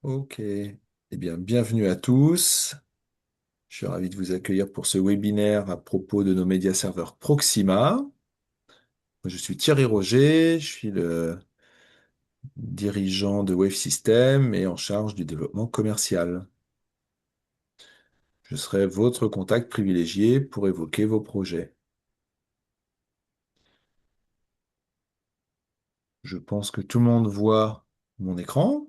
Ok. Eh bien, bienvenue à tous. Je suis ravi de vous accueillir pour ce webinaire à propos de nos médias serveurs Proxima. Je suis Thierry Roger, je suis le dirigeant de Wave System et en charge du développement commercial. Je serai votre contact privilégié pour évoquer vos projets. Je pense que tout le monde voit mon écran.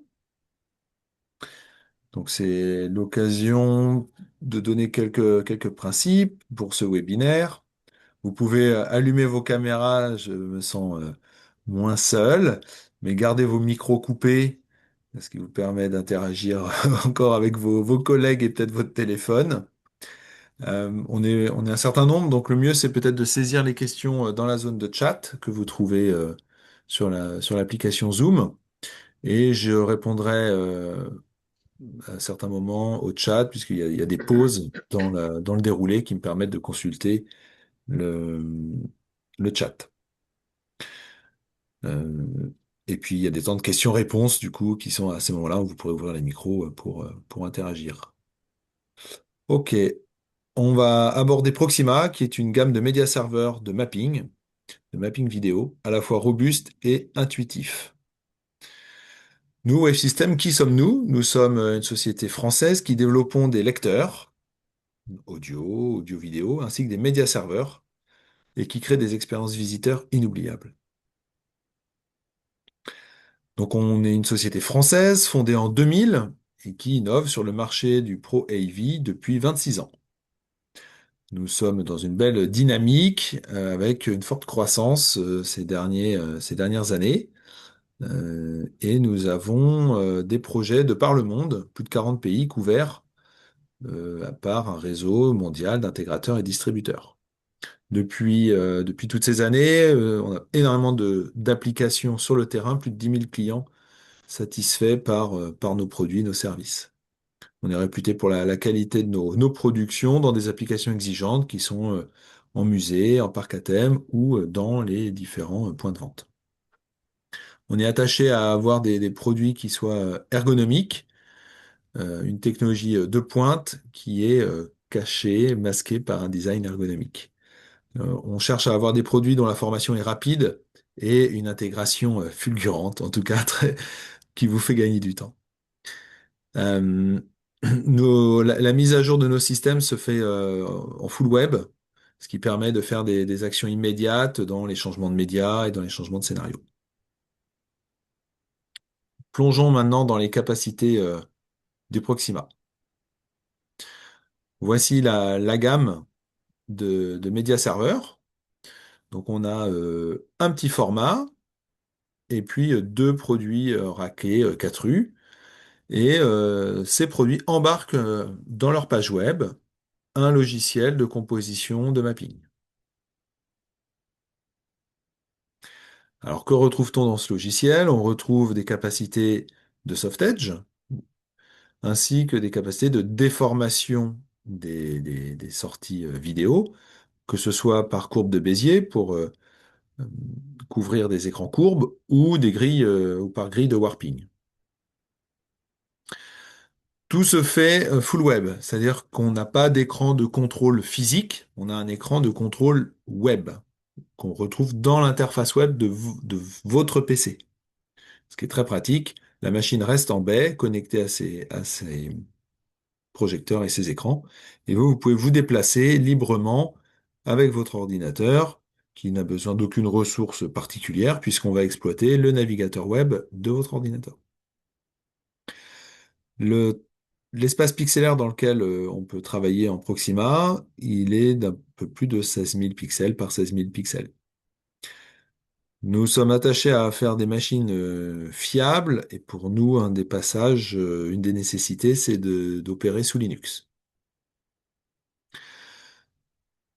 Donc, c'est l'occasion de donner quelques principes pour ce webinaire. Vous pouvez allumer vos caméras, je me sens moins seul, mais gardez vos micros coupés, ce qui vous permet d'interagir encore avec vos collègues et peut-être votre téléphone. On est un certain nombre, donc le mieux c'est peut-être de saisir les questions dans la zone de chat que vous trouvez sur l'application Zoom, et je répondrai à certains moments au chat, puisqu'il y a des pauses dans le déroulé qui me permettent de consulter le, le chat. Euh, et puis, il y a des temps de questions-réponses, du coup, qui sont à ces moments-là où vous pourrez ouvrir les micros pour interagir. OK. On va aborder Proxima, qui est une gamme de médias serveurs de mapping vidéo, à la fois robuste et intuitif. Nous, Wave System, qui sommes-nous? Nous sommes une société française qui développons des lecteurs audio, audio-vidéo, ainsi que des médias serveurs, et qui créent des expériences visiteurs inoubliables. Donc on est une société française fondée en 2000 et qui innove sur le marché du Pro AV depuis 26 ans. Nous sommes dans une belle dynamique avec une forte croissance ces dernières années. Et nous avons des projets de par le monde, plus de 40 pays couverts par un réseau mondial d'intégrateurs et distributeurs. Depuis toutes ces années, on a énormément d'applications sur le terrain, plus de 10 000 clients satisfaits par nos produits, nos services. On est réputé pour la qualité de nos productions dans des applications exigeantes qui sont en musée, en parc à thème ou dans les différents points de vente. On est attaché à avoir des produits qui soient ergonomiques, une technologie de pointe qui est cachée, masquée par un design ergonomique. On cherche à avoir des produits dont la formation est rapide et une intégration fulgurante, en tout cas qui vous fait gagner du temps. Euh, la mise à jour de nos systèmes se fait en full web, ce qui permet de faire des actions immédiates dans les changements de médias et dans les changements de scénario. Plongeons maintenant dans les capacités du Proxima. Voici la gamme de médias serveurs. Donc on a un petit format et puis deux produits raqués 4U. Et ces produits embarquent dans leur page web un logiciel de composition de mapping. Alors, que retrouve-t-on dans ce logiciel? On retrouve des capacités de soft edge, ainsi que des capacités de déformation des sorties vidéo, que ce soit par courbe de Bézier pour euh, couvrir des écrans courbes ou des grilles ou par grille de warping. Tout se fait full web, c'est-à-dire qu'on n'a pas d'écran de contrôle physique, on a un écran de contrôle web qu'on retrouve dans l'interface web de votre PC. Ce qui est très pratique. La machine reste en baie, connectée à ses projecteurs et ses écrans, et vous pouvez vous déplacer librement avec votre ordinateur, qui n'a besoin d'aucune ressource particulière, puisqu'on va exploiter le navigateur web de votre ordinateur. Le, L'espace pixelaire dans lequel on peut travailler en Proxima, il est d'un peu plus de 16 000 pixels par 16 000 pixels. Nous sommes attachés à faire des machines fiables et pour nous, un des passages, une des nécessités, c'est d'opérer sous Linux.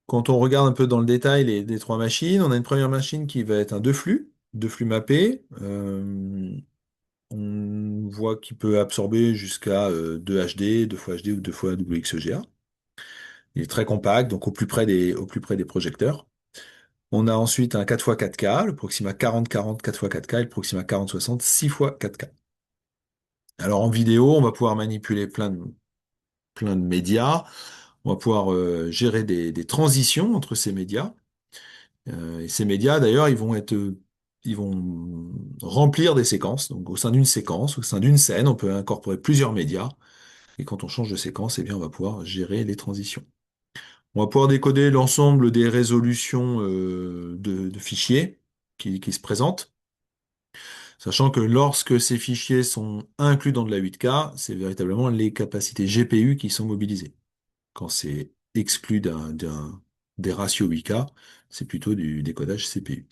Quand on regarde un peu dans le détail les trois machines, on a une première machine qui va être un deux flux mappés. On voit qu'il peut absorber jusqu'à 2 HD, 2 fois HD ou 2 fois WXGA. Il est très compact, donc au plus près des projecteurs. On a ensuite un 4 x 4K, le Proxima 4040 4 x 4K et le Proxima 4060 6 x 4K. Alors en vidéo, on va pouvoir manipuler plein de médias. On va pouvoir gérer des transitions entre ces médias. Et ces médias, d'ailleurs, ils vont remplir des séquences. Donc, au sein d'une séquence, au sein d'une scène, on peut incorporer plusieurs médias. Et quand on change de séquence, eh bien, on va pouvoir gérer les transitions. On va pouvoir décoder l'ensemble des résolutions de fichiers qui se présentent, sachant que lorsque ces fichiers sont inclus dans de la 8K, c'est véritablement les capacités GPU qui sont mobilisées. Quand c'est exclu des ratios 8K, c'est plutôt du décodage CPU.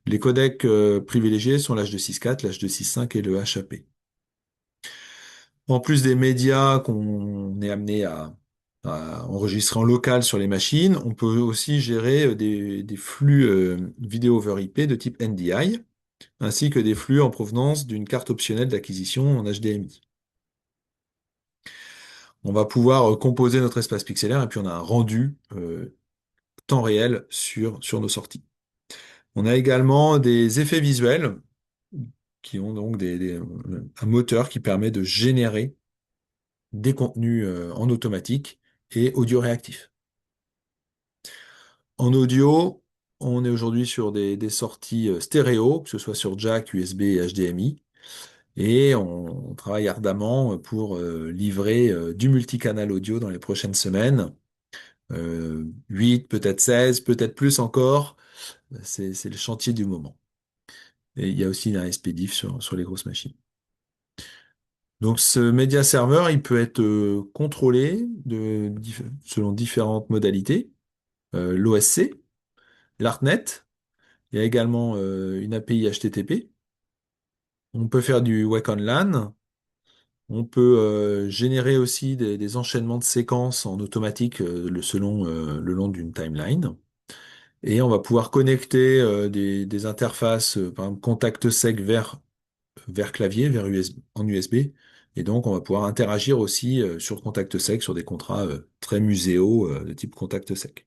Les codecs privilégiés sont l'H264, l'H265 et le HAP. En plus des médias qu'on est amené à enregistrer en local sur les machines, on peut aussi gérer des flux vidéo over IP de type NDI, ainsi que des flux en provenance d'une carte optionnelle d'acquisition en HDMI. On va pouvoir composer notre espace pixelaire et puis on a un rendu temps réel sur nos sorties. On a également des effets visuels qui ont donc un moteur qui permet de générer des contenus en automatique et audio réactif. En audio, on est aujourd'hui sur des sorties stéréo, que ce soit sur jack, USB et HDMI, et on travaille ardemment pour livrer du multicanal audio dans les prochaines semaines. 8, peut-être 16, peut-être plus encore. C'est le chantier du moment. Et il y a aussi un SPDIF sur les grosses machines. Donc ce média serveur, il peut être contrôlé selon différentes modalités. L'OSC, l'ARTNET, il y a également une API HTTP. On peut faire du Wake on LAN. On peut générer aussi des enchaînements de séquences en automatique selon le long d'une timeline. Et on va pouvoir connecter des interfaces, par exemple contact sec vers clavier, en USB. Et donc, on va pouvoir interagir aussi sur contact sec, sur des contrats très muséaux de type contact sec.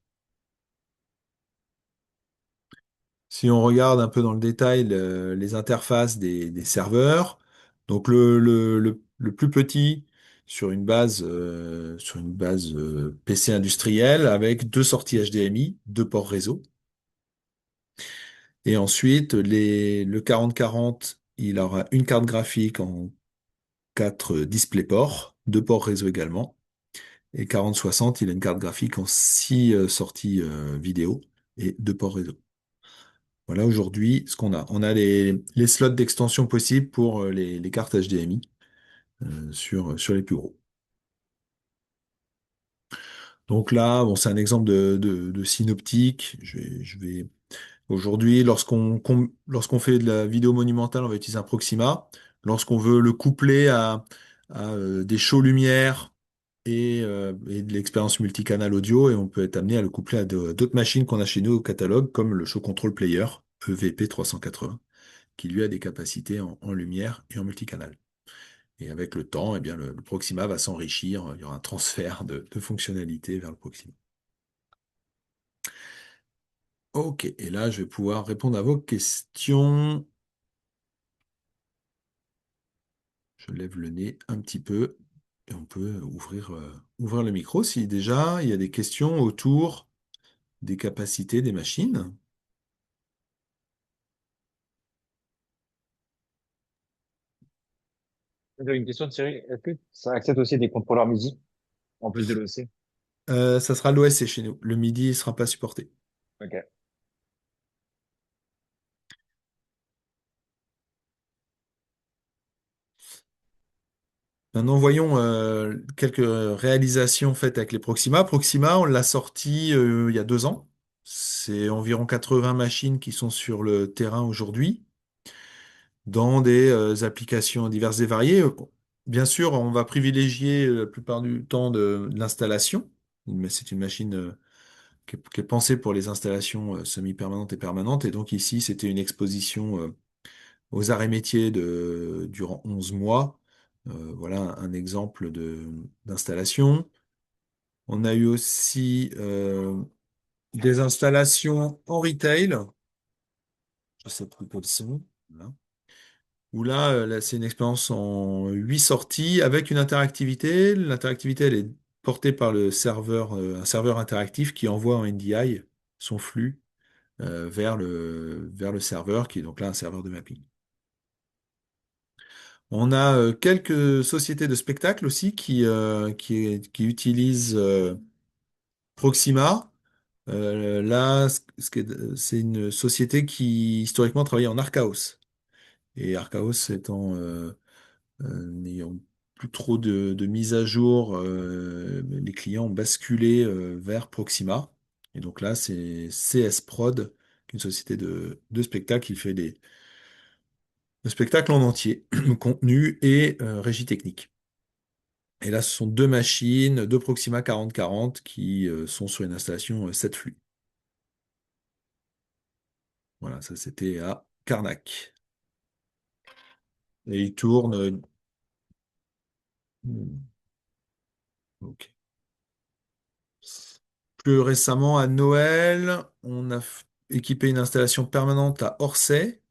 Si on regarde un peu dans le détail les interfaces des serveurs, donc le plus petit sur une base PC industrielle avec deux sorties HDMI, deux ports réseau. Et ensuite, le 4040, il aura une carte graphique en quatre DisplayPort, deux ports réseau également. Et 4060, il a une carte graphique en six sorties vidéo et deux ports réseau. Voilà aujourd'hui ce qu'on a. On a les slots d'extension possibles pour les cartes HDMI sur les plus gros. Donc là, bon, c'est un exemple de synoptique. Aujourd'hui, lorsqu'on fait de la vidéo monumentale, on va utiliser un Proxima. Lorsqu'on veut le coupler à des shows lumière et de l'expérience multicanal audio, et on peut être amené à le coupler à d'autres machines qu'on a chez nous au catalogue, comme le Show Control Player EVP 380, qui lui a des capacités en lumière et en multicanal. Et avec le temps, eh bien, le Proxima va s'enrichir, il y aura un transfert de fonctionnalités vers le Proxima. Ok, et là, je vais pouvoir répondre à vos questions. Je lève le nez un petit peu et on peut ouvrir le micro si déjà il y a des questions autour des capacités des machines. J'avais une question, Thierry. Est-ce que ça accepte aussi des contrôleurs MIDI en plus de l'OC? Ça sera l'OSC chez nous. Le MIDI ne sera pas supporté. Ok. Maintenant, voyons quelques réalisations faites avec les Proxima. Proxima, on l'a sorti il y a 2 ans. C'est environ 80 machines qui sont sur le terrain aujourd'hui, dans des applications diverses et variées. Bien sûr, on va privilégier la plupart du temps de l'installation, mais c'est une machine qui est pensée pour les installations semi-permanentes et permanentes. Et donc ici, c'était une exposition aux arts et métiers durant 11 mois. Voilà un exemple d'installation. On a eu aussi des installations en retail. Je sais plus quelles sont. Voilà. où là, c'est une expérience en 8 sorties avec une interactivité. L'interactivité, elle est portée par le serveur, un serveur interactif qui envoie en NDI son flux vers le serveur, qui est donc là un serveur de mapping. On a quelques sociétés de spectacle aussi qui utilisent Proxima. Là, c'est une société qui historiquement travaillait en Archaos. Et Archaos n'ayant plus trop de mises à jour, les clients ont basculé vers Proxima. Et donc là, c'est CS Prod, qui est une société de spectacle qui fait des spectacles en entier, contenu et régie technique. Et là, ce sont deux machines, deux Proxima 4040 qui sont sur une installation 7 flux. Voilà, ça c'était à Carnac. Et il tourne. Ok. Plus récemment, à Noël, on a équipé une installation permanente à Orsay,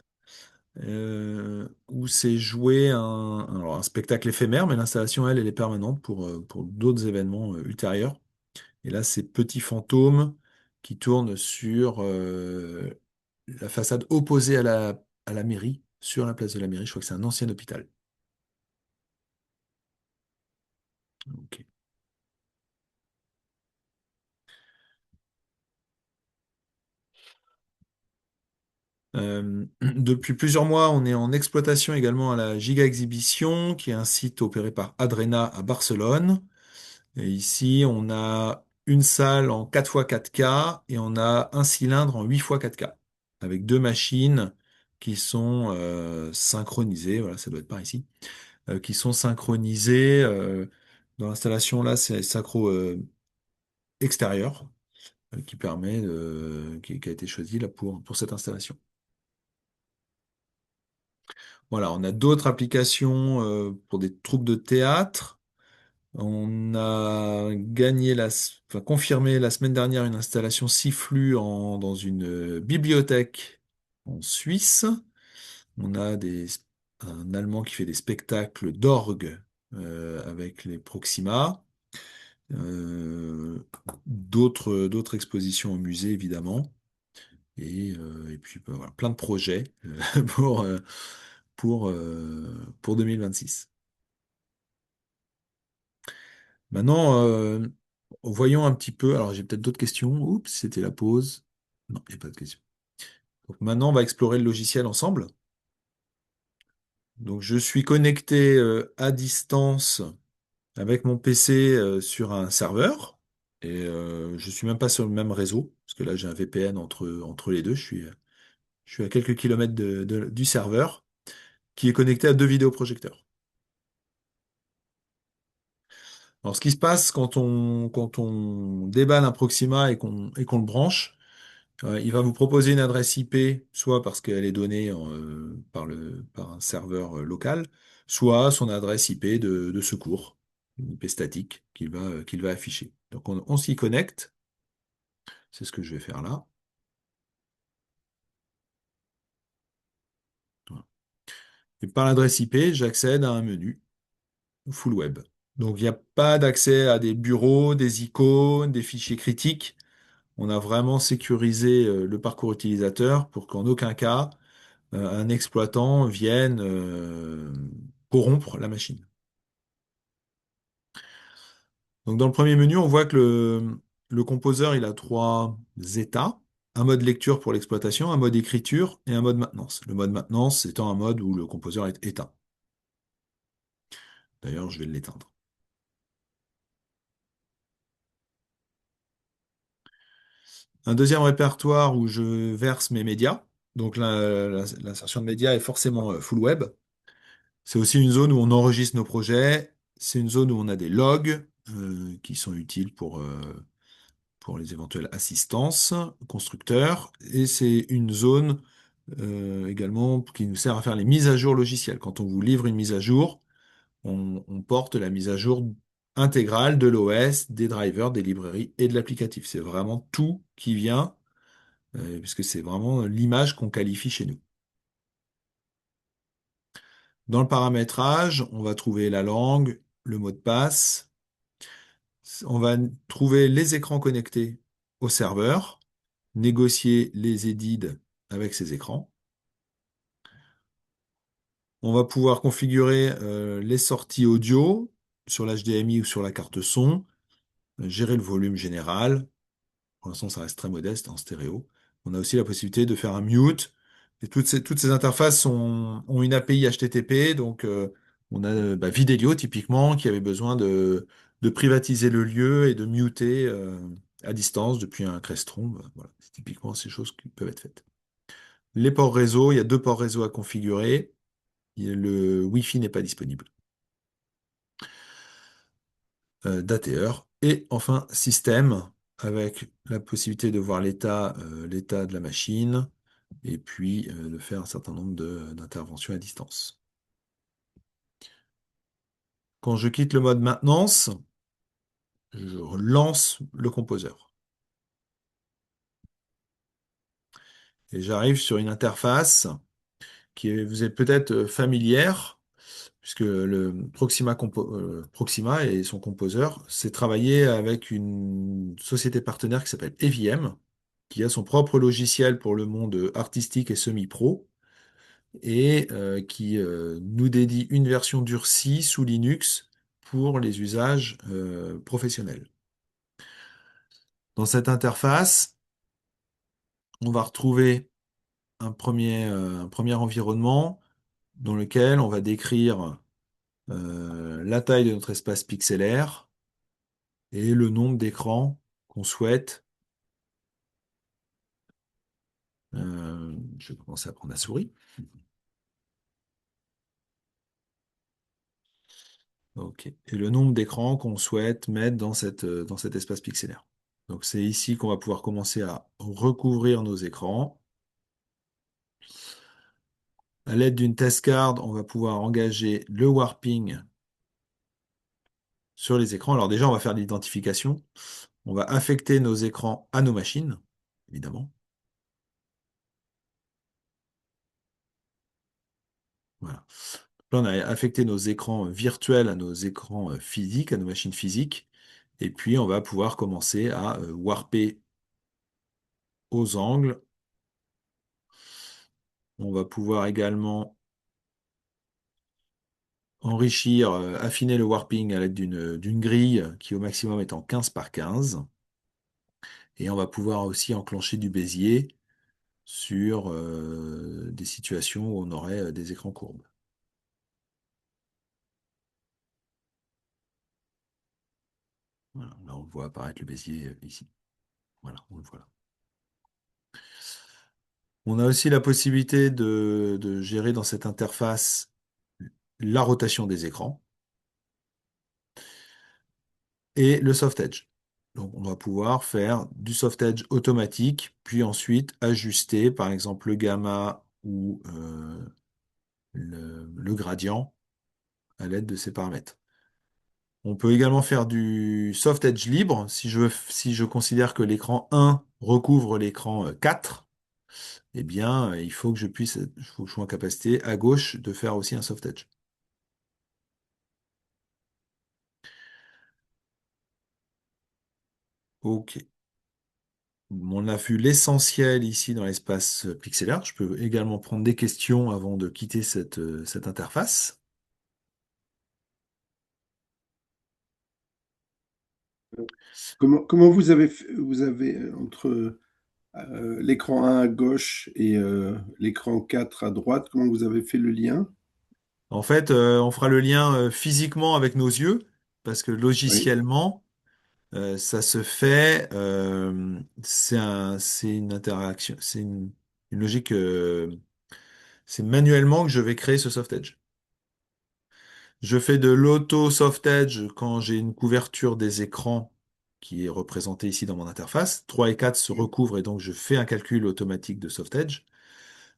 où s'est joué alors un spectacle éphémère, mais l'installation, elle est permanente pour d'autres événements ultérieurs. Et là, c'est Petit Fantôme qui tourne sur la façade opposée à la mairie, sur la place de la mairie. Je crois que c'est un ancien hôpital. Ok. Depuis plusieurs mois, on est en exploitation également à la Giga Exhibition, qui est un site opéré par Adrena à Barcelone. Et ici, on a une salle en 4x4K et on a un cylindre en 8x4K, avec deux machines qui sont synchronisées. Voilà, ça doit être par ici. Qui sont synchronisées. Dans l'installation, là, c'est synchro extérieur qui a été choisi là pour cette installation. Voilà, on a d'autres applications pour des troupes de théâtre. On a enfin, confirmé la semaine dernière une installation 6 flux dans une bibliothèque en Suisse. On a un Allemand qui fait des spectacles d'orgue avec les Proxima. D'autres expositions au musée, évidemment. Et puis, bah, voilà, plein de projets pour 2026. Maintenant, voyons un petit peu. Alors, j'ai peut-être d'autres questions. Oups, c'était la pause. Non, il n'y a pas de questions. Donc, maintenant, on va explorer le logiciel ensemble. Donc, je suis connecté à distance avec mon PC sur un serveur. Et je suis même pas sur le même réseau, parce que là, j'ai un VPN entre les deux. Je suis à quelques kilomètres du serveur qui est connecté à deux vidéoprojecteurs. Alors, ce qui se passe quand on déballe un Proxima et qu'on le branche, il va vous proposer une adresse IP, soit parce qu'elle est donnée par un serveur local, soit son adresse IP de secours, une IP statique qu'il va afficher. Donc, on s'y connecte. C'est ce que je vais faire là. Voilà. Et par l'adresse IP, j'accède à un menu full web. Donc, il n'y a pas d'accès à des bureaux, des icônes, des fichiers critiques. On a vraiment sécurisé le parcours utilisateur pour qu'en aucun cas, un exploitant vienne corrompre la machine. Donc, dans le premier menu, on voit que le composeur, il a trois états. Un mode lecture pour l'exploitation, un mode écriture et un mode maintenance. Le mode maintenance étant un mode où le composeur est éteint. D'ailleurs, je vais l'éteindre. Un deuxième répertoire où je verse mes médias. Donc l'insertion de médias est forcément full web. C'est aussi une zone où on enregistre nos projets. C'est une zone où on a des logs qui sont utiles pour les éventuelles assistances constructeurs. Et c'est une zone également qui nous sert à faire les mises à jour logicielles. Quand on vous livre une mise à jour, on porte la mise à jour intégrale de l'OS, des drivers, des librairies et de l'applicatif. C'est vraiment tout qui vient puisque c'est vraiment l'image qu'on qualifie chez nous. Dans le paramétrage, on va trouver la langue, le mot de passe. On va trouver les écrans connectés au serveur, négocier les edits avec ces écrans. On va pouvoir configurer les sorties audio sur l'HDMI ou sur la carte son, gérer le volume général. Pour l'instant, ça reste très modeste en stéréo. On a aussi la possibilité de faire un mute. Et toutes ces interfaces ont une API HTTP. Donc, on a Fidelio, typiquement, qui avait besoin de privatiser le lieu et de muter à distance depuis un Crestron. Voilà, c'est typiquement ces choses qui peuvent être faites. Les ports réseau, il y a 2 ports réseau à configurer. Le Wi-Fi n'est pas disponible. d'ATR. Et enfin, système, avec la possibilité de voir l'état de la machine, et puis de faire un certain nombre d'interventions à distance. Quand je quitte le mode maintenance, je lance le composeur. Et j'arrive sur une interface vous est peut-être familière, puisque le Proxima et son composeur, c'est travaillé avec une société partenaire qui s'appelle EVM, qui a son propre logiciel pour le monde artistique et semi-pro, et qui nous dédie une version durcie sous Linux pour les usages professionnels. Dans cette interface, on va retrouver un premier environnement dans lequel on va décrire la taille de notre espace pixelaire et le nombre d'écrans qu'on souhaite. Je vais commencer à prendre la souris. OK. Et le nombre d'écrans qu'on souhaite mettre dans cet espace pixelaire. Donc c'est ici qu'on va pouvoir commencer à recouvrir nos écrans. À l'aide d'une test card, on va pouvoir engager le warping sur les écrans. Alors déjà, on va faire l'identification. On va affecter nos écrans à nos machines, évidemment. Voilà. Là, on a affecté nos écrans virtuels à nos écrans physiques, à nos machines physiques. Et puis, on va pouvoir commencer à warper aux angles. On va pouvoir également enrichir, affiner le warping à l'aide d'une grille qui au maximum est en 15 par 15. Et on va pouvoir aussi enclencher du Bézier sur des situations où on aurait des écrans courbes. Voilà, là, on voit apparaître le Bézier ici. Voilà, on le voit là. On a aussi la possibilité de gérer dans cette interface la rotation des écrans et le soft edge. Donc, on va pouvoir faire du soft edge automatique, puis ensuite ajuster, par exemple, le gamma ou le gradient à l'aide de ces paramètres. On peut également faire du soft edge libre si je considère que l'écran 1 recouvre l'écran 4. Eh bien, il faut que je sois en capacité à gauche de faire aussi un soft edge. OK. On a vu l'essentiel ici dans l'espace pixelaire. Je peux également prendre des questions avant de quitter cette interface. Comment vous avez entre l'écran 1 à gauche et l'écran 4 à droite, comment vous avez fait le lien? En fait, on fera le lien physiquement avec nos yeux, parce que Oui, logiciellement, ça se fait, c'est une interaction, c'est une logique, c'est manuellement que je vais créer ce soft edge. Je fais de l'auto soft edge quand j'ai une couverture des écrans qui est représentée ici dans mon interface. 3 et 4 se recouvrent et donc je fais un calcul automatique de soft edge.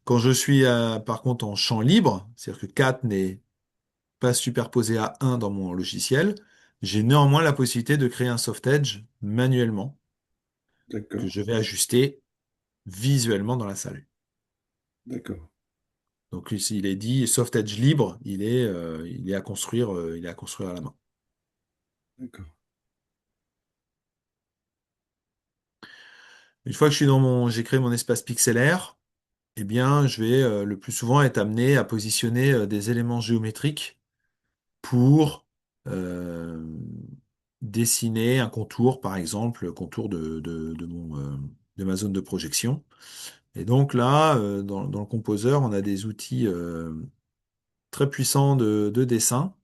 Quand je suis par contre en champ libre, c'est-à-dire que 4 n'est pas superposé à 1 dans mon logiciel, j'ai néanmoins la possibilité de créer un soft edge manuellement que d'accord, je vais ajuster visuellement dans la salle. d'accord. Donc ici, il est dit soft edge libre, il est à construire à la main. D'accord. Une fois que j'ai créé mon espace pixelaire, eh bien, je vais le plus souvent être amené à positionner des éléments géométriques pour euh, dessiner un contour, par exemple, le contour de ma zone de projection. Et donc là, dans le composeur, on a des outils très puissants de dessin,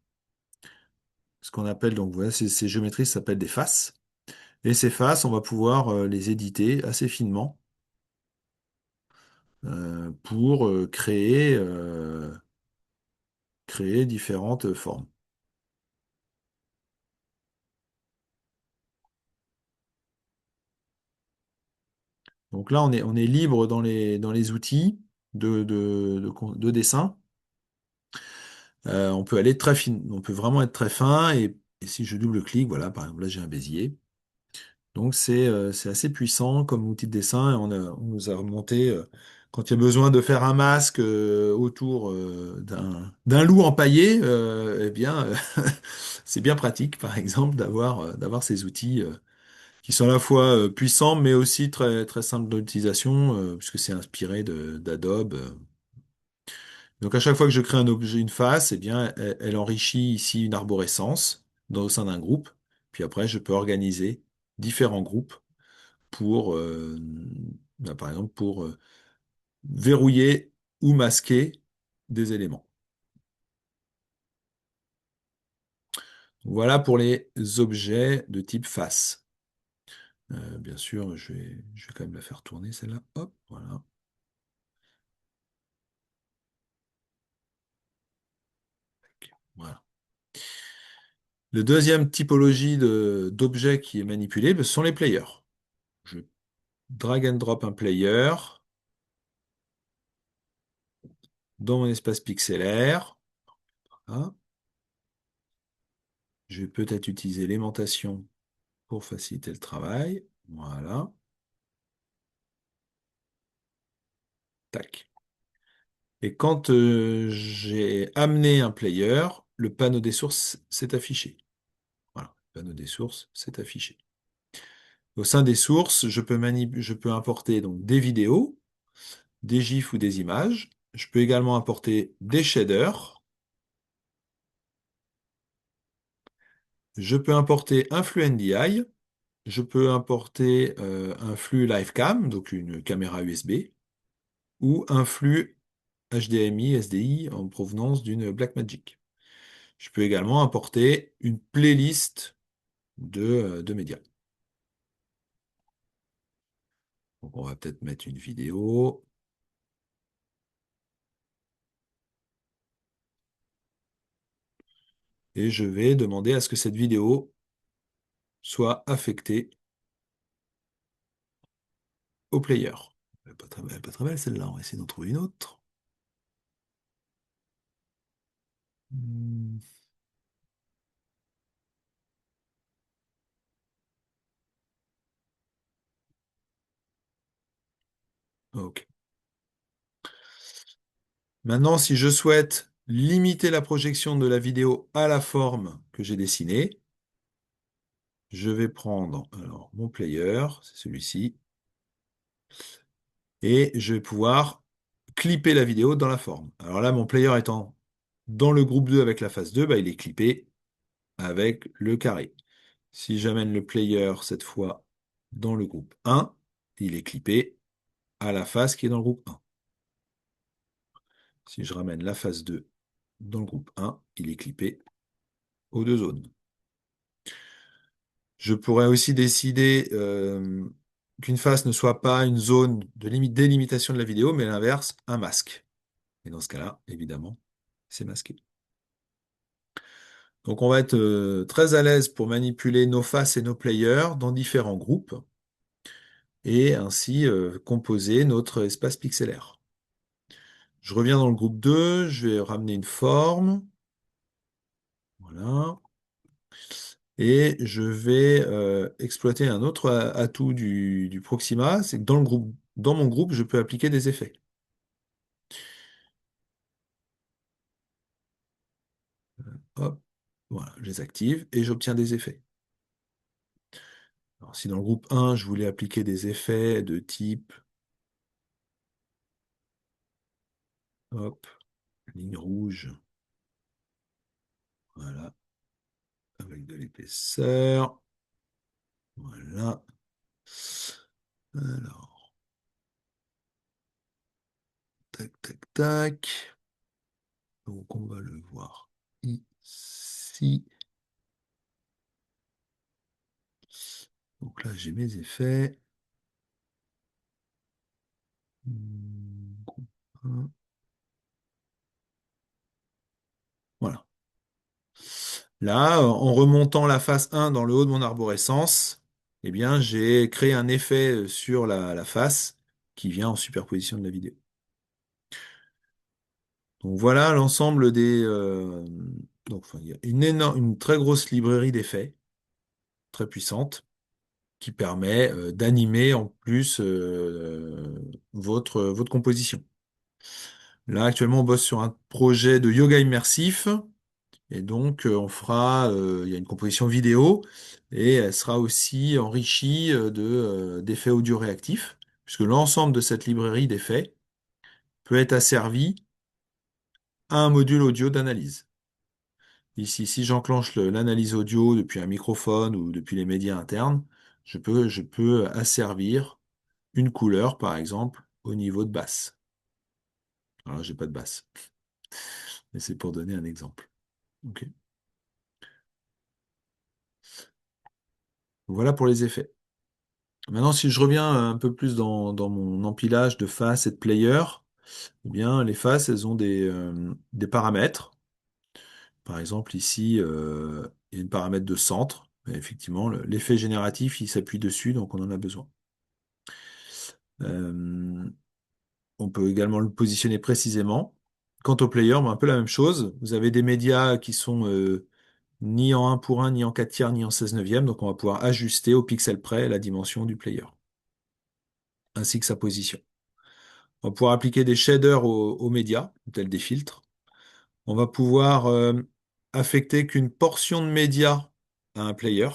ce qu'on appelle, donc voilà, ces géométries s'appellent des faces. Et ces faces, on va pouvoir les éditer assez finement pour créer différentes formes. Donc là, on est libre dans les outils de dessin. On peut aller très fin, on peut vraiment être très fin et si je double-clique, voilà, par exemple, là j'ai un bézier. Donc c'est assez puissant comme outil de dessin et on nous a remonté quand il y a besoin de faire un masque autour d'un loup empaillé, eh bien c'est bien pratique, par exemple, d'avoir ces outils qui sont à la fois puissants mais aussi très simples d'utilisation puisque c'est inspiré d'Adobe. Donc à chaque fois que je crée un objet, une face, eh bien, elle enrichit ici une arborescence au sein d'un groupe. Puis après, je peux organiser différents groupes pour, par exemple, pour verrouiller ou masquer des éléments. Voilà pour les objets de type face. Bien sûr, je vais quand même la faire tourner celle-là. Hop, voilà. Voilà. Le deuxième typologie d'objet qui est manipulé, ben, ce sont les players. Je drag and drop un player dans mon espace pixelaire. Voilà. Je vais peut-être utiliser l'aimantation pour faciliter le travail. Voilà. Tac. Et quand j'ai amené un player, le panneau des sources s'est affiché. Voilà. Le panneau des sources s'est affiché. Au sein des sources, je peux importer donc des vidéos, des GIFs ou des images. Je peux également importer des shaders. Je peux importer un flux NDI. Je peux importer un flux Livecam, donc une caméra USB, ou un flux HDMI, SDI en provenance d'une Blackmagic. Je peux également importer une playlist de médias. Donc on va peut-être mettre une vidéo. Et je vais demander à ce que cette vidéo soit affectée au player. Elle est pas très belle celle-là, on va essayer d'en trouver une autre. Hmm, ok. Maintenant, si je souhaite limiter la projection de la vidéo à la forme que j'ai dessinée, je vais prendre alors, mon player, c'est celui-ci, et je vais pouvoir clipper la vidéo dans la forme. Alors là, mon player étant dans le groupe 2 avec la phase 2, bah, il est clippé avec le carré. Si j'amène le player cette fois dans le groupe 1, il est clippé à la phase qui est dans le groupe 1. Si je ramène la phase 2 dans le groupe 1, il est clippé aux deux zones. Je pourrais aussi décider qu'une face ne soit pas une zone de délimitation de la vidéo, mais à l'inverse, un masque. Et dans ce cas-là, évidemment, c'est masqué. Donc on va être très à l'aise pour manipuler nos faces et nos players dans différents groupes et ainsi composer notre espace pixelaire. Je reviens dans le groupe 2, je vais ramener une forme. Voilà. Et je vais exploiter un autre atout du Proxima, c'est que dans mon groupe, je peux appliquer des effets. Hop, voilà, je les active et j'obtiens des effets. Alors, si dans le groupe 1, je voulais appliquer des effets de type, hop, ligne rouge, voilà, avec de l'épaisseur, voilà. Alors, tac, tac, tac. Donc, on va le voir ici. Donc là, j'ai mes effets. Groupe 1. Voilà. Là, en remontant la face 1 dans le haut de mon arborescence, eh bien, j'ai créé un effet sur la face qui vient en superposition de la vidéo. Donc voilà l'ensemble donc, enfin, il y a une très grosse librairie d'effets, très puissante, qui permet d'animer en plus votre composition. Là, actuellement, on bosse sur un projet de yoga immersif. Et donc, il y a une composition vidéo et elle sera aussi enrichie d'effets audio réactifs, puisque l'ensemble de cette librairie d'effets peut être asservi à un module audio d'analyse. Ici, si j'enclenche l'analyse audio depuis un microphone ou depuis les médias internes, je peux asservir une couleur, par exemple, au niveau de basse. Alors, j'ai pas de basse, mais c'est pour donner un exemple. Ok. Voilà pour les effets. Maintenant, si je reviens un peu plus dans mon empilage de faces et de players, eh bien, les faces, elles ont des paramètres. Par exemple, ici, il y a une paramètre de centre. Et effectivement, l'effet génératif, il s'appuie dessus, donc on en a besoin. Euh, on peut également le positionner précisément. Quant au player, ben, un peu la même chose. Vous avez des médias qui sont ni en 1 pour 1, ni en 4 tiers, ni en 16 neuvième, donc on va pouvoir ajuster au pixel près la dimension du player, ainsi que sa position. On va pouvoir appliquer des shaders aux médias, tels des filtres. On va pouvoir affecter qu'une portion de média à un player.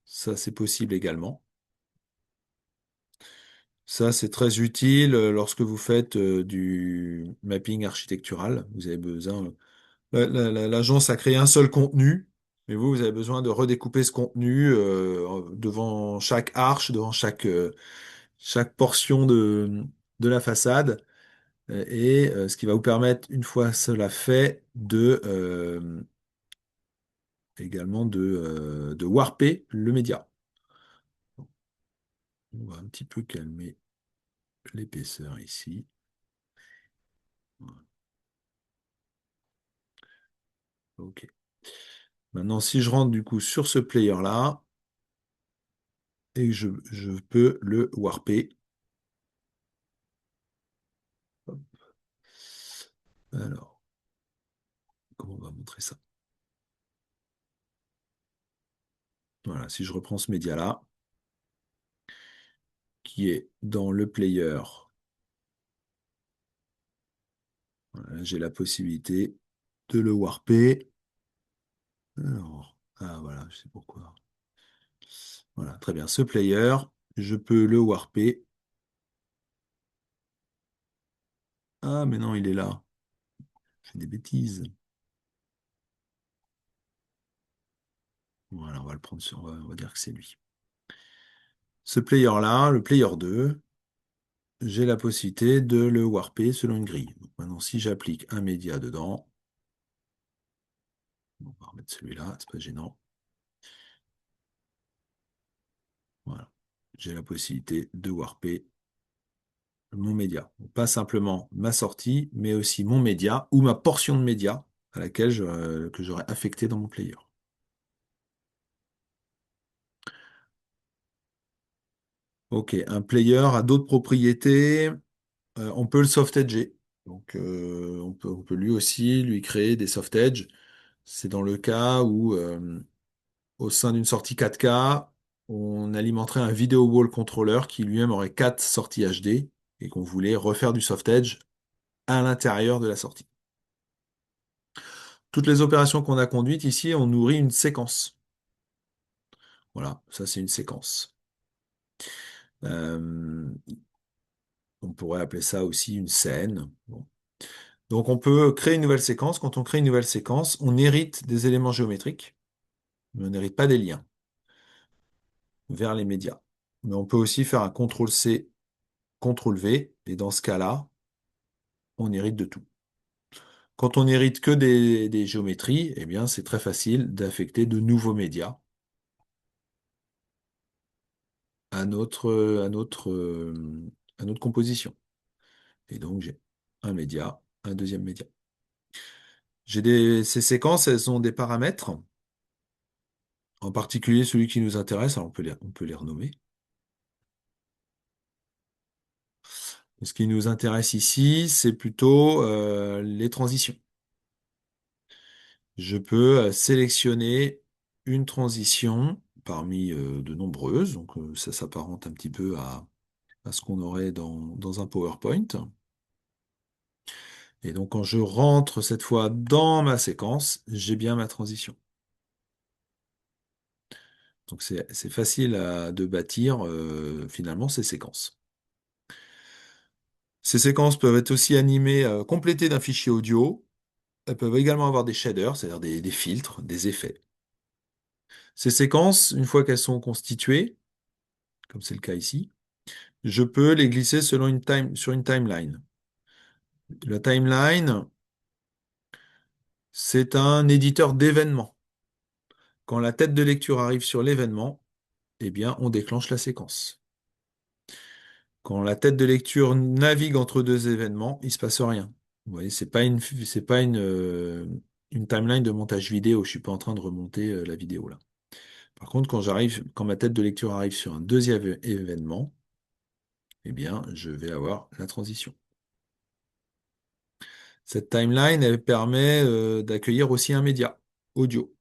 Ça, c'est possible également. Ça, c'est très utile lorsque vous faites du mapping architectural. Vous avez besoin. L'agence a créé un seul contenu, mais vous avez besoin de redécouper ce contenu devant chaque arche, devant chaque portion de la façade. Ce qui va vous permettre, une fois cela fait, également de warper le média. On va un petit peu calmer l'épaisseur ici. Voilà. OK. Maintenant, si je rentre du coup sur ce player-là, et que je peux le warper. Hop. Alors, comment on va montrer ça? Voilà, si je reprends ce média-là, qui est dans le player, voilà, j'ai la possibilité de le warper. Alors, ah voilà, je sais pourquoi. Voilà, très bien. Ce player, je peux le warper. Ah, mais non, il est là. Je fais des bêtises. Voilà, on va le prendre sur, on va dire que c'est lui. Ce player-là, le player 2, j'ai la possibilité de le warper selon une grille. Donc maintenant, si j'applique un média dedans, on va remettre celui-là, c'est pas gênant. Voilà. J'ai la possibilité de warper mon média. Donc, pas simplement ma sortie, mais aussi mon média ou ma portion de média à laquelle que j'aurais affecté dans mon player. Ok, un player a d'autres propriétés. On peut le soft edger. Donc, on peut lui aussi lui créer des soft edge. C'est dans le cas où, au sein d'une sortie 4K, on alimenterait un video wall controller qui lui-même aurait 4 sorties HD et qu'on voulait refaire du soft edge à l'intérieur de la sortie. toutes les opérations qu'on a conduites ici, on nourrit une séquence. Voilà, ça c'est une séquence. Euh, on pourrait appeler ça aussi une scène. Bon. Donc on peut créer une nouvelle séquence. Quand on crée une nouvelle séquence, on hérite des éléments géométriques, mais on n'hérite pas des liens vers les médias. Mais on peut aussi faire un CTRL-C, CTRL-V, et dans ce cas-là, on hérite de tout. Quand on hérite que des géométries, eh bien c'est très facile d'affecter de nouveaux médias à notre composition. Et donc j'ai un média, un deuxième média. Ces séquences, elles ont des paramètres, en particulier celui qui nous intéresse, alors on peut les renommer. Ce qui nous intéresse ici, c'est plutôt les transitions. Je peux sélectionner une transition parmi de nombreuses, donc ça s'apparente un petit peu à ce qu'on aurait dans un PowerPoint. Et donc quand je rentre cette fois dans ma séquence, j'ai bien ma transition. Donc c'est facile de bâtir finalement ces séquences. Ces séquences peuvent être aussi animées, complétées d'un fichier audio. Elles peuvent également avoir des shaders, c'est-à-dire des filtres, des effets. Ces séquences, une fois qu'elles sont constituées, comme c'est le cas ici, je peux les glisser sur une timeline. La timeline, c'est un éditeur d'événements. Quand la tête de lecture arrive sur l'événement, eh bien, on déclenche la séquence. Quand la tête de lecture navigue entre deux événements, il se passe rien. Vous voyez, c'est pas une timeline de montage vidéo. Je suis pas en train de remonter la vidéo là. Par contre, quand ma tête de lecture arrive sur un deuxième événement, eh bien, je vais avoir la transition. Cette timeline, elle permet d'accueillir aussi un média audio.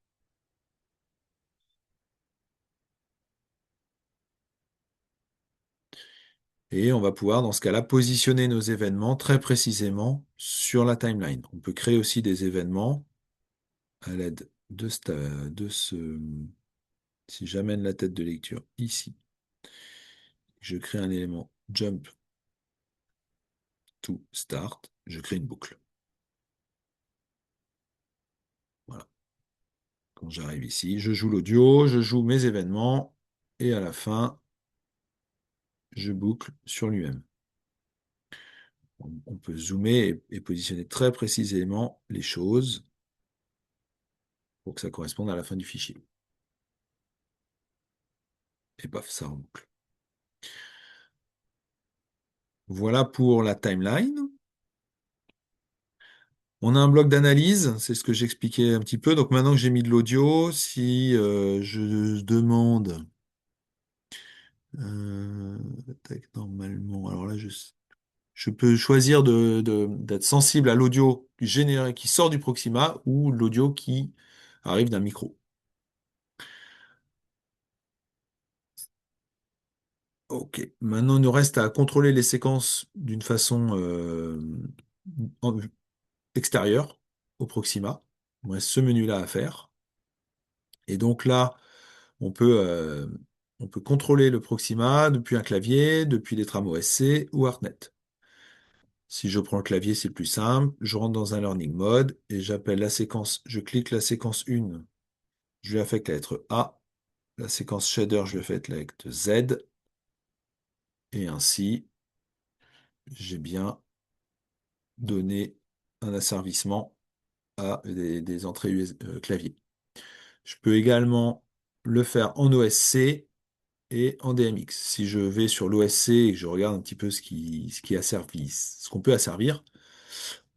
Et on va pouvoir, dans ce cas-là, positionner nos événements très précisément sur la timeline. On peut créer aussi des événements à l'aide si j'amène la tête de lecture ici, je crée un élément jump to start, je crée une boucle. Voilà. Quand j'arrive ici, je joue l'audio, je joue mes événements, et à la fin, je boucle sur lui-même. On peut zoomer et positionner très précisément les choses pour que ça corresponde à la fin du fichier. Et paf, ça reboucle. Voilà pour la timeline. On a un bloc d'analyse, c'est ce que j'expliquais un petit peu. Donc maintenant que j'ai mis de l'audio, si je demande euh, normalement, alors là je peux choisir d'être sensible à l'audio généré qui sort du Proxima ou l'audio qui arrive d'un micro. Ok, maintenant il nous reste à contrôler les séquences d'une façon en- extérieure au Proxima. Il me reste ce menu-là à faire. Et donc là, on peut, euh, on peut contrôler le Proxima depuis un clavier, depuis les trames OSC ou ArtNet. Si je prends le clavier, c'est plus simple. Je rentre dans un learning mode et j'appelle la séquence, je clique la séquence 1, je lui affecte la lettre A. La séquence shader, je lui affecte la lettre Z. Et ainsi, j'ai bien donné un asservissement à des entrées clavier. Je peux également le faire en OSC et en DMX. Si je vais sur l'OSC et que je regarde un petit peu ce qui asservit, ce qu'on peut asservir,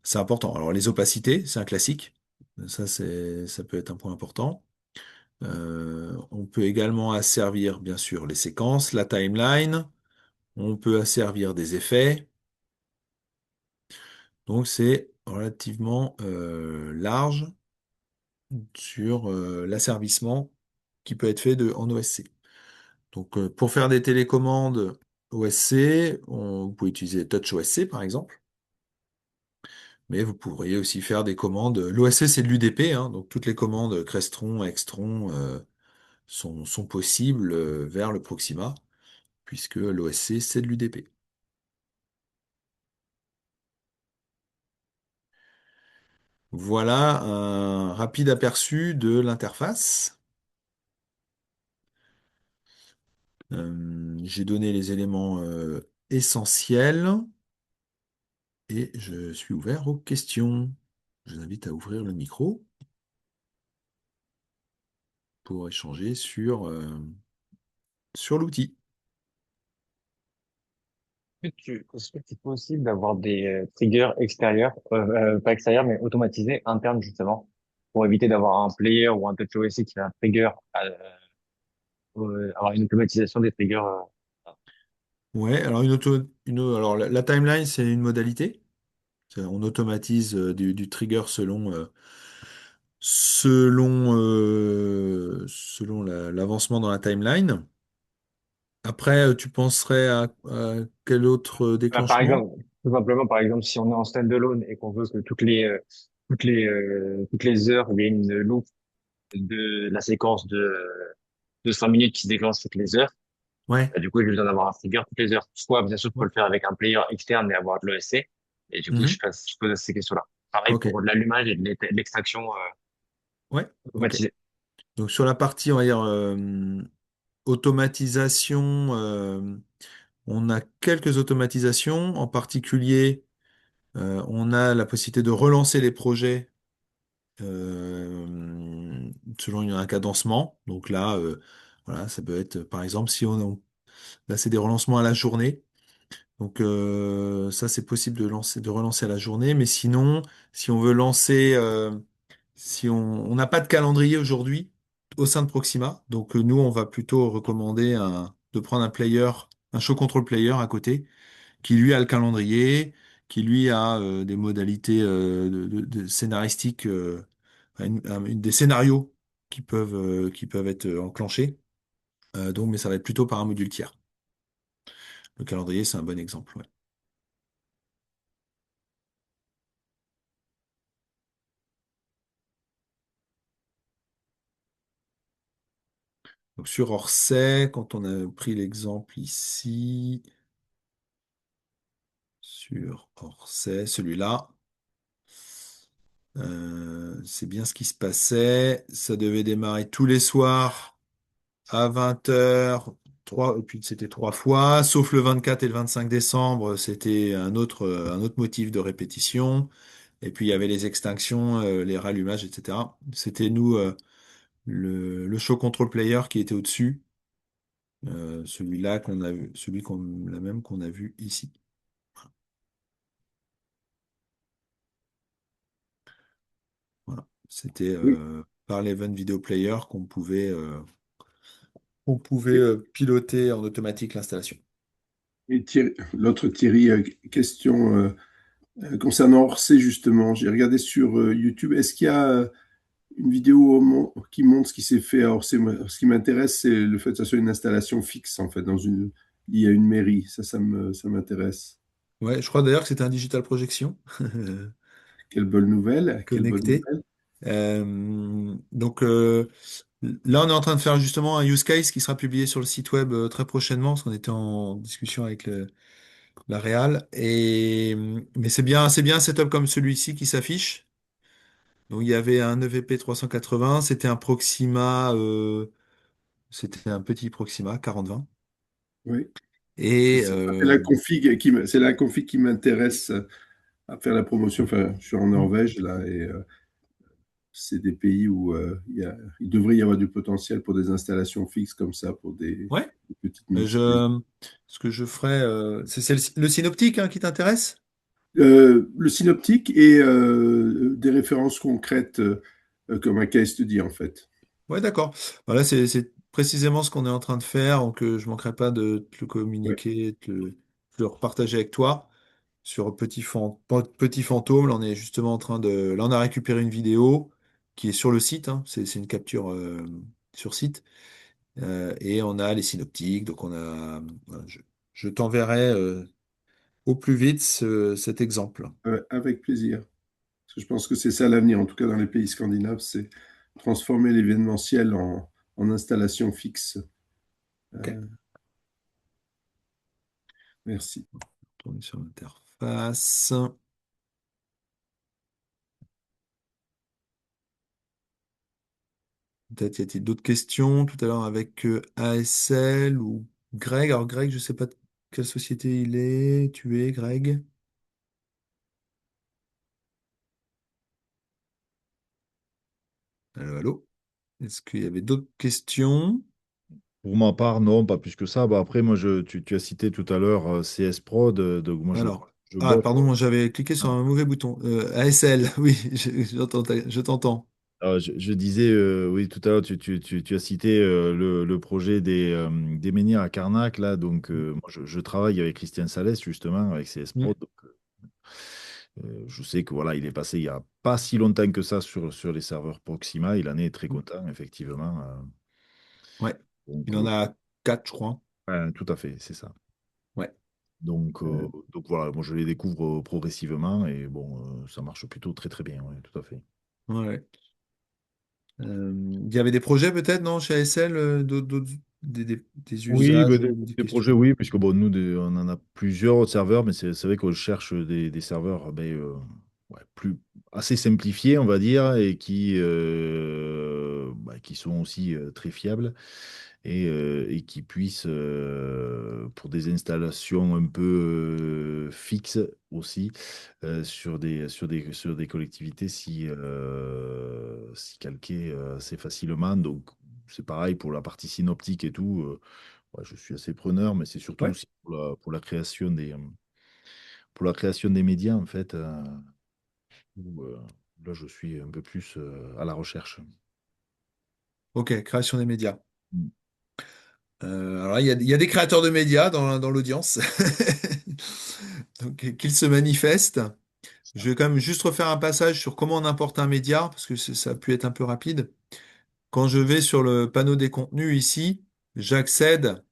c'est important. Alors les opacités, c'est un classique. Ça peut être un point important. On peut également asservir, bien sûr, les séquences, la timeline. On peut asservir des effets. Donc c'est relativement large sur l'asservissement qui peut être fait en OSC. Donc pour faire des télécommandes OSC, vous pouvez utiliser TouchOSC par exemple. Mais vous pourriez aussi faire des commandes. L'OSC, c'est de l'UDP, hein, donc toutes les commandes Crestron, Extron sont possibles vers le Proxima, puisque l'OSC, c'est de l'UDP. Voilà un rapide aperçu de l'interface. J'ai donné les éléments essentiels et je suis ouvert aux questions. Je vous invite à ouvrir le micro pour échanger sur l'outil. Est-ce que c'est possible d'avoir des triggers extérieurs, pas extérieurs, mais automatisés, internes justement, pour éviter d'avoir un player ou un TouchOS qui a un trigger, avoir une automatisation des triggers. Ouais, alors alors la timeline, c'est une modalité. On automatise du trigger selon l'avancement dans la timeline. Après, tu penserais à quel autre Par déclenchement? exemple, tout simplement, par exemple, si on est en standalone et qu'on veut que toutes les heures, il y ait une loupe de la séquence de 5 minutes qui se déclenche toutes les heures. Ouais. Bah, du coup, j'ai besoin d'avoir un trigger toutes les heures. Soit, bien sûr, je peux Ouais. le faire avec un player externe et avoir de l'OSC. Et du coup, Mhm. je pose ces questions-là. Pareil Ok. pour de l'allumage et de l'extraction Ouais. Ok. automatisée. Donc sur la partie, on va dire, automatisation, on a quelques automatisations. En particulier, on a la possibilité de relancer les projets selon un cadencement. Donc là, voilà, ça peut être, par exemple, si là, c'est des relancements à la journée. Donc ça, c'est possible de relancer à la journée. Mais sinon, si on veut lancer, si on n'a pas de calendrier aujourd'hui au sein de Proxima, donc nous, on va plutôt recommander de prendre un player, un show control player à côté, qui lui a le calendrier, qui lui a des modalités de scénaristiques, des scénarios qui peuvent être enclenchés. Donc, mais ça va être plutôt par un module tiers. Le calendrier, c'est un bon exemple. Ouais. Donc sur Orsay, quand on a pris l'exemple ici, sur Orsay, celui-là, c'est bien ce qui se passait. Ça devait démarrer tous les soirs à 20 h, et puis c'était 3 fois, sauf le 24 et le 25 décembre, c'était un autre motif de répétition. Et puis il y avait les extinctions, les rallumages, etc. C'était nous, le show control player qui était au-dessus. Celui-là qu'on a vu, la même qu'on a vu ici. Voilà. C'était Oui. par l'Event Video Player qu'on pouvait piloter en automatique l'installation. Et l'autre Thierry, question concernant Orsay, justement. J'ai regardé sur YouTube. Est-ce qu'il y a une vidéo qui montre ce qui s'est fait à Orsay? Moi, ce qui m'intéresse, c'est le fait que ça soit une installation fixe, en fait, liée à une mairie. Ça m'intéresse. Ouais, je crois d'ailleurs que c'était un digital projection Quelle bonne nouvelle, quelle bonne connecté. nouvelle. Donc là, on est en train de faire justement un use case qui sera publié sur le site web très prochainement, parce qu'on était en discussion avec la Réal. Mais c'est bien un setup comme celui-ci qui s'affiche. Donc il y avait un EVP 380, c'était un petit Proxima 4020. Oui. Et C'est la config qui m'intéresse à faire la promotion. Enfin, je suis en hmm, Norvège, là, et c'est des pays où il devrait y avoir du potentiel pour des installations fixes comme ça, pour ouais, des petites euh, missions. je, ce que je ferai, c'est le synoptique hein, qui t'intéresse? Le synoptique et des références concrètes comme un case study, en fait. Ouais, d'accord. Voilà, c'est précisément ce qu'on est en train de faire, donc je manquerai pas de te le Ouais, communiquer, de le repartager avec toi sur Petit Fantôme. Là, on est justement en train de. Là, on a récupéré une vidéo qui est sur le site, hein. C'est une capture sur site. Et on a les synoptiques, donc voilà, je t'enverrai au plus vite cet exemple. avec plaisir. Parce que je pense que c'est ça l'avenir, en tout cas dans les pays scandinaves, c'est transformer l'événementiel en installation fixe. Ok. Euh, merci. Tourner sur l'interface. Peut-être y a-t-il d'autres questions tout à l'heure avec ASL ou Greg. Alors Greg, je sais pas de quelle société il est. Tu es Greg? Allô, allô? Est-ce qu'il y avait d'autres questions? Pour ma part, non, pas plus que ça. Bah, après, moi, tu as cité tout à l'heure CS Prod, donc moi, Alors, je ah, bosse. pardon, moi j'avais cliqué sur un mauvais bouton. ASL, oui, je t'entends. Je disais, oui, tout à l'heure, tu as cité le projet des menhirs à Carnac, là. Donc, moi, je travaille avec Christian Salès, justement, avec CS Mm, Prod. Donc, je sais que voilà, il est passé il n'y a pas si longtemps que ça sur les serveurs Proxima. Il en est très mm. content, effectivement. Ouais, il Donc, en a quatre, je crois. ouais, tout à fait, c'est ça. Ouais. Donc, Euh, voilà, moi je les découvre progressivement et bon, ça marche plutôt très très bien, ouais, tout à fait. ouais. Il y avait des projets peut-être, non, chez ASL, des Oui, usages bah, ou des des projets, questions? oui, puisque bon, nous, on en a plusieurs serveurs, mais c'est vrai qu'on cherche des serveurs ben, ouais, assez simplifiés, on va dire, et qui sont aussi très fiables et qui puissent, pour des installations un peu fixes aussi, sur des collectivités si calquées assez facilement. Donc, c'est pareil pour la partie synoptique et tout. Ouais, je suis assez preneur, mais c'est surtout Ouais. aussi pour pour la création des médias, en fait, où, là, je suis un peu plus à la recherche. Ok, création des médias. Mm. Alors, il y a des créateurs de médias dans l'audience. Donc, qu'ils se manifestent. Je vais quand même juste refaire un passage sur comment on importe un média, parce que ça a pu être un peu rapide. Quand je vais sur le panneau des contenus ici, j'accède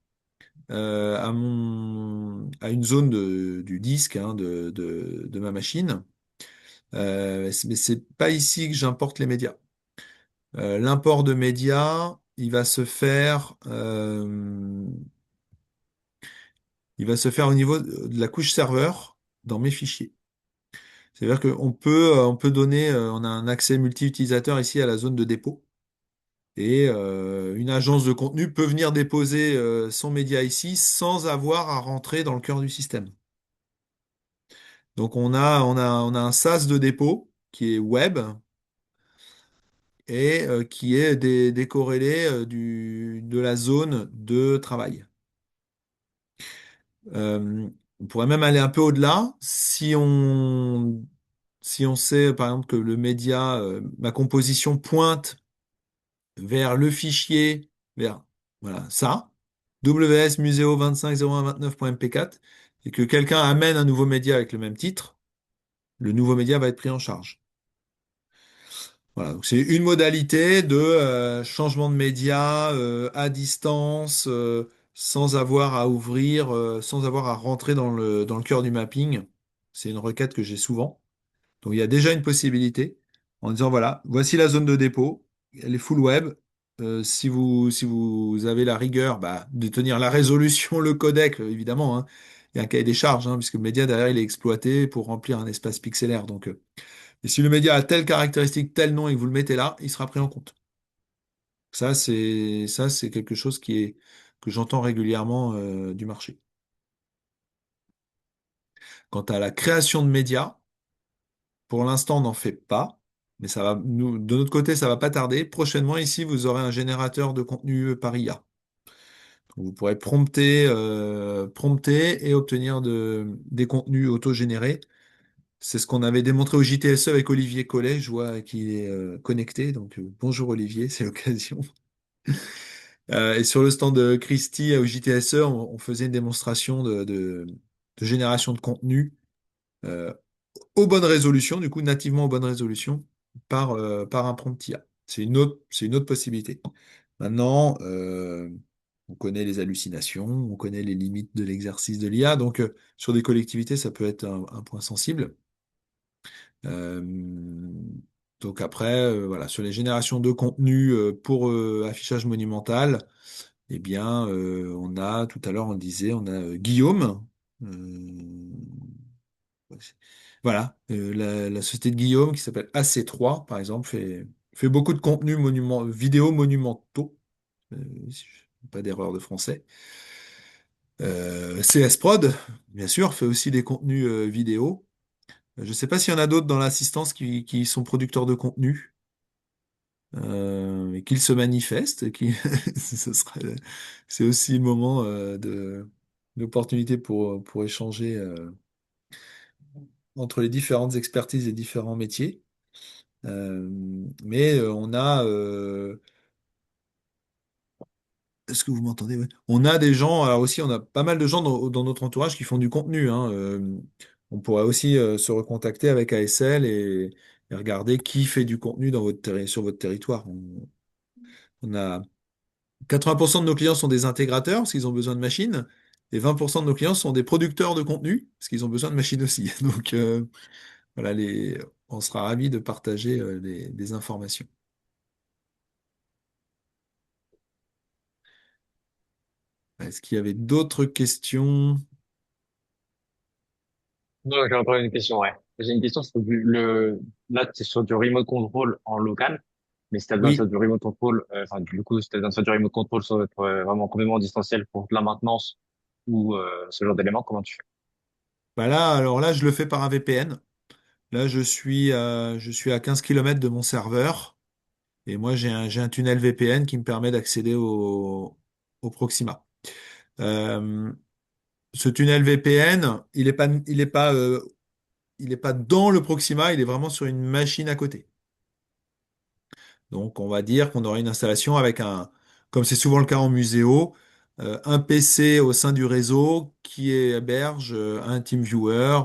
à une zone du disque hein, de ma machine. Mais c'est pas ici que j'importe les médias. L'import de médias, il va se faire au niveau de la couche serveur dans mes fichiers. C'est-à-dire on peut donner, on a un accès multi-utilisateur ici à la zone de dépôt. Et une agence de contenu peut venir déposer son média ici sans avoir à rentrer dans le cœur du système. Donc on a un sas de dépôt qui est web et qui est décorrélé de la zone de travail. Euh, on pourrait même aller un peu au-delà. Si on sait par exemple que le média, ma composition pointe vers le fichier, vers voilà, ça, WS Museo 250129.mp4, et que quelqu'un amène un nouveau média avec le même titre, le nouveau média va être pris en charge. Voilà, donc c'est une modalité de changement de média à distance, sans avoir à ouvrir, sans avoir à rentrer dans le cœur du mapping. C'est une requête que j'ai souvent. Donc il y a déjà une possibilité en disant voilà, voici la zone de dépôt, elle est full web. Si vous avez la rigueur bah, de tenir la résolution, le codec, évidemment, hein, il y a un cahier des charges, hein, puisque le média derrière il est exploité pour remplir un espace pixelaire. Donc, et si le média a telle caractéristique, tel nom et que vous le mettez là, il sera pris en compte. Ça, c'est quelque chose que j'entends régulièrement du marché. Quant à la création de médias, pour l'instant, on n'en fait pas, mais ça va, nous, de notre côté, ça va pas tarder. Prochainement, ici, vous aurez un générateur de contenu par IA. Vous pourrez prompter et obtenir des contenus auto-générés. C'est ce qu'on avait démontré au JTSE avec Olivier Collet. Je vois qu'il est connecté. Donc, bonjour Olivier, c'est l'occasion. Et sur le stand de Christie au JTSE, on faisait une démonstration de génération de contenu euh, aux bonnes résolutions, du coup, nativement aux bonnes résolutions, par un prompt IA. C'est une autre possibilité. Maintenant, on connaît les hallucinations, on connaît les limites de l'exercice de l'IA, donc sur des collectivités, ça peut être un point sensible. Euh, donc après, voilà, sur les générations de contenu pour affichage monumental, eh bien, on a, tout à l'heure, on le disait, on a Guillaume. Euh, voilà, la société de Guillaume qui s'appelle AC3, par exemple, fait beaucoup de contenus vidéo monumentaux. Si pas d'erreur de français. CS Prod, bien sûr, fait aussi des contenus vidéo. Je ne sais pas s'il y en a d'autres dans l'assistance qui sont producteurs de contenu et qu'ils se manifestent. Ce serait, c'est aussi le moment d'opportunité pour échanger entre les différentes expertises et différents métiers. Euh, mais on a, est-ce que vous m'entendez? Ouais. On a des gens, alors aussi, on a pas mal de gens dans notre entourage qui font du contenu, hein. On pourrait aussi se recontacter avec ASL et regarder qui fait du contenu sur votre territoire. On a 80% de nos clients sont des intégrateurs parce qu'ils ont besoin de machines, et 20% de nos clients sont des producteurs de contenu parce qu'ils ont besoin de machines aussi. Donc voilà, on sera ravis de partager des informations. Est-ce qu'il y avait d'autres questions? Non, j'ai encore une question, ouais. J'ai une question, c'est que là, tu es sur du remote control en local, mais si tu as besoin de faire Oui. du remote control, enfin, du coup, si tu as besoin de faire du remote control sur être vraiment complètement distanciel pour de la maintenance ou ce genre d'éléments, comment tu fais? Bah là, alors là, je le fais par un VPN. Là, je suis à 15 km de mon serveur et moi, j'ai un tunnel VPN qui me permet d'accéder au Proxima. Euh, Ce tunnel VPN, il est pas dans le Proxima, il est vraiment sur une machine à côté. Donc, on va dire qu'on aura une installation avec comme c'est souvent le cas en muséo, un PC au sein du réseau qui héberge un TeamViewer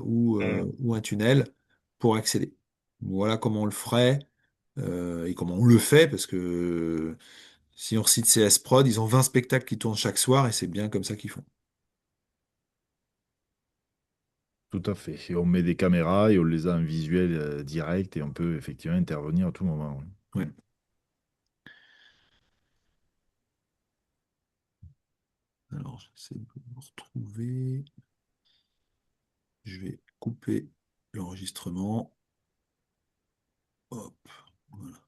ou un tunnel pour accéder. Voilà comment on le ferait et comment on le fait, parce que si on cite CS Prod, ils ont 20 spectacles qui tournent chaque soir et c'est bien comme ça qu'ils font. Tout à fait. Et on met des caméras et on les a en visuel direct et on peut effectivement intervenir à tout moment. Ouais. Alors, j'essaie de me retrouver. Je vais couper l'enregistrement. Hop. Voilà.